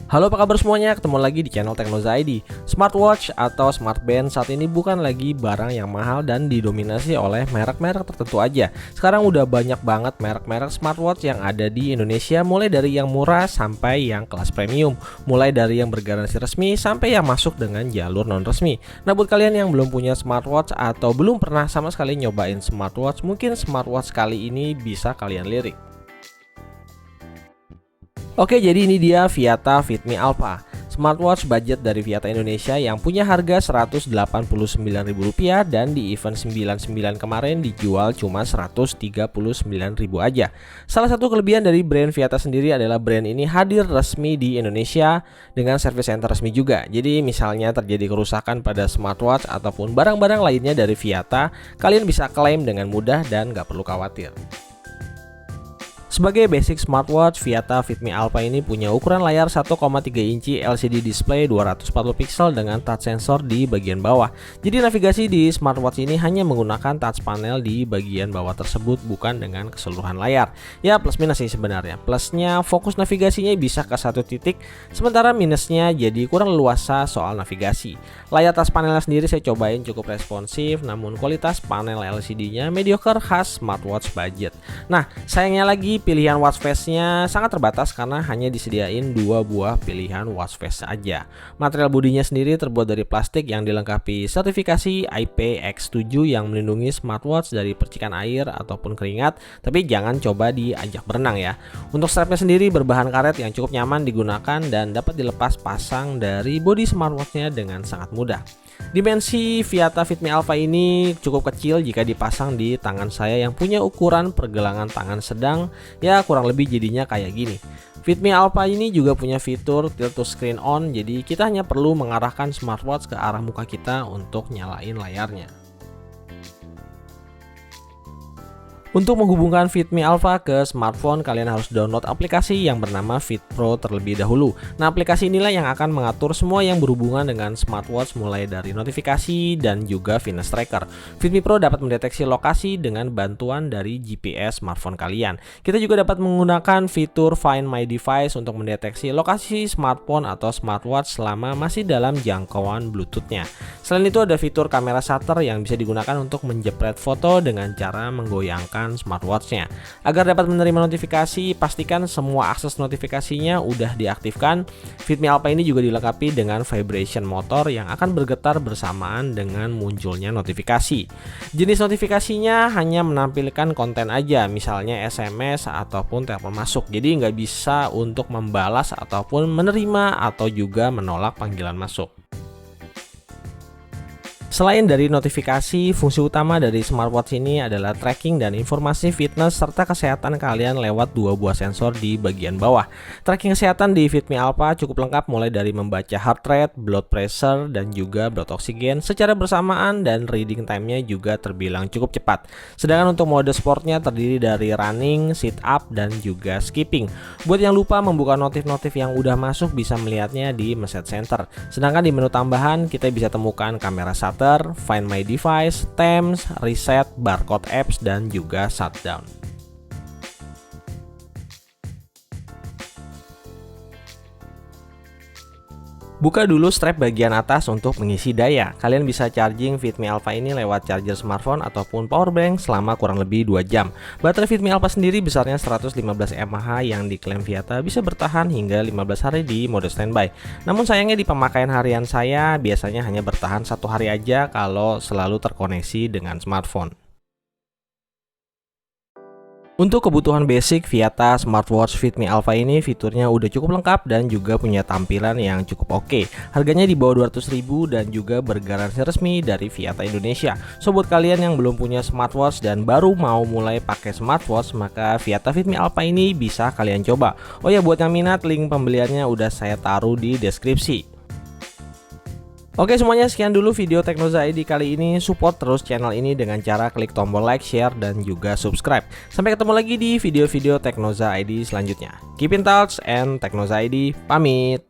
Halo, apa kabar semuanya? Ketemu lagi di channel Teknoza ID. Smartwatch atau smartband saat ini bukan lagi barang yang mahal dan didominasi oleh merek-merek tertentu aja. Sekarang udah banyak banget merek-merek smartwatch yang ada di Indonesia, mulai dari yang murah sampai yang kelas premium, mulai dari yang bergaransi resmi sampai yang masuk dengan jalur non resmi. Nah, buat kalian yang belum punya smartwatch atau belum pernah sama sekali nyobain smartwatch, mungkin smartwatch kali ini bisa kalian lirik. Oke, jadi ini dia Viata Fitme Alpha, smartwatch budget dari Viata Indonesia yang punya harga Rp189.000 dan di event 99 kemarin dijual cuma Rp139.000 aja. Salah satu kelebihan dari brand Viata sendiri adalah brand ini hadir resmi di Indonesia dengan service center resmi juga. Jadi misalnya terjadi kerusakan pada smartwatch ataupun barang-barang lainnya dari Viata, kalian bisa klaim dengan mudah dan gak perlu khawatir. Sebagai basic smartwatch, Viata Fitme Alpha ini punya ukuran layar 1,3 inci LCD display 240 pixel dengan touch sensor di bagian bawah. Jadi navigasi di smartwatch ini hanya menggunakan touch panel di bagian bawah tersebut, bukan dengan keseluruhan layar. Ya, plus minus sih sebenarnya. Plusnya fokus navigasinya bisa ke satu titik, sementara minusnya jadi kurang leluasa soal navigasi. Layar touch panelnya sendiri saya cobain cukup responsif, namun kualitas panel LCD-nya mediocre khas smartwatch budget. Nah, sayangnya lagi pilihan watch face-nya sangat terbatas karena hanya disediain 2 buah pilihan watch face saja. Material bodinya sendiri terbuat dari plastik yang dilengkapi sertifikasi IPX7 yang melindungi smartwatch dari percikan air ataupun keringat, tapi jangan coba diajak berenang ya. Untuk strapnya sendiri berbahan karet yang cukup nyaman digunakan dan dapat dilepas pasang dari bodi smartwatch-nya dengan sangat mudah. Dimensi Viata Fitme Alpha ini cukup kecil jika dipasang di tangan saya yang punya ukuran pergelangan tangan sedang, ya kurang lebih jadinya kayak gini. Fitme Alpha ini juga punya fitur tilt to screen on, jadi kita hanya perlu mengarahkan smartwatch ke arah muka kita untuk nyalain layarnya. Untuk menghubungkan Fitme Alpha ke smartphone, kalian harus download aplikasi yang bernama Fit Pro terlebih dahulu. Nah, aplikasi inilah yang akan mengatur semua yang berhubungan dengan smartwatch, mulai dari notifikasi dan juga fitness tracker. Fitme Pro dapat mendeteksi lokasi dengan bantuan dari GPS smartphone kalian. Kita juga dapat menggunakan fitur Find My Device untuk mendeteksi lokasi smartphone atau smartwatch selama masih dalam jangkauan Bluetooth-nya. Selain itu ada fitur kamera shutter yang bisa digunakan untuk menjepret foto dengan cara menggoyangkan smartwatch-nya. Agar dapat menerima notifikasi, pastikan semua akses notifikasinya udah diaktifkan. Fitme Alpha ini juga dilengkapi dengan vibration motor yang akan bergetar bersamaan dengan munculnya notifikasi. Jenis notifikasinya hanya menampilkan konten aja, misalnya SMS ataupun telepon masuk. Jadi nggak bisa untuk membalas ataupun menerima atau juga menolak panggilan masuk. Selain dari notifikasi, fungsi utama dari smartwatch ini adalah tracking dan informasi fitness serta kesehatan kalian lewat 2 buah sensor di bagian bawah. Tracking kesehatan di Fitme Alpha cukup lengkap, mulai dari membaca heart rate, blood pressure, dan juga blood oksigen secara bersamaan, dan reading time-nya juga terbilang cukup cepat. Sedangkan untuk mode sportnya terdiri dari running, sit up, dan juga skipping. Buat yang lupa membuka notif-notif yang udah masuk bisa melihatnya di message center. Sedangkan di menu tambahan kita bisa temukan kamera shutter, Find My Device, Temps, Reset, Barcode Apps, dan juga Shutdown. Buka dulu strap bagian atas untuk mengisi daya. Kalian bisa charging Fitme Alpha ini lewat charger smartphone ataupun power bank selama kurang lebih 2 jam. Baterai Fitme Alpha sendiri besarnya 115 mAh yang diklaim Viata bisa bertahan hingga 15 hari di mode standby. Namun sayangnya di pemakaian harian saya biasanya hanya bertahan 1 hari aja kalau selalu terkoneksi dengan smartphone. Untuk kebutuhan basic, Viata Smartwatch Fitme Alpha ini fiturnya udah cukup lengkap dan juga punya tampilan yang cukup oke. Harganya di bawah 200.000 dan juga bergaransi resmi dari Viata Indonesia. So buat kalian yang belum punya smartwatch dan baru mau mulai pakai smartwatch, maka Viata Fitme Alpha ini bisa kalian coba. Oh ya, buat yang minat, link pembeliannya udah saya taruh di deskripsi. Oke semuanya, sekian dulu video Teknoza ID kali ini. Support terus channel ini dengan cara klik tombol like, share, dan juga subscribe. Sampai ketemu lagi di video-video Teknoza ID selanjutnya. Keep in touch and Teknoza ID pamit.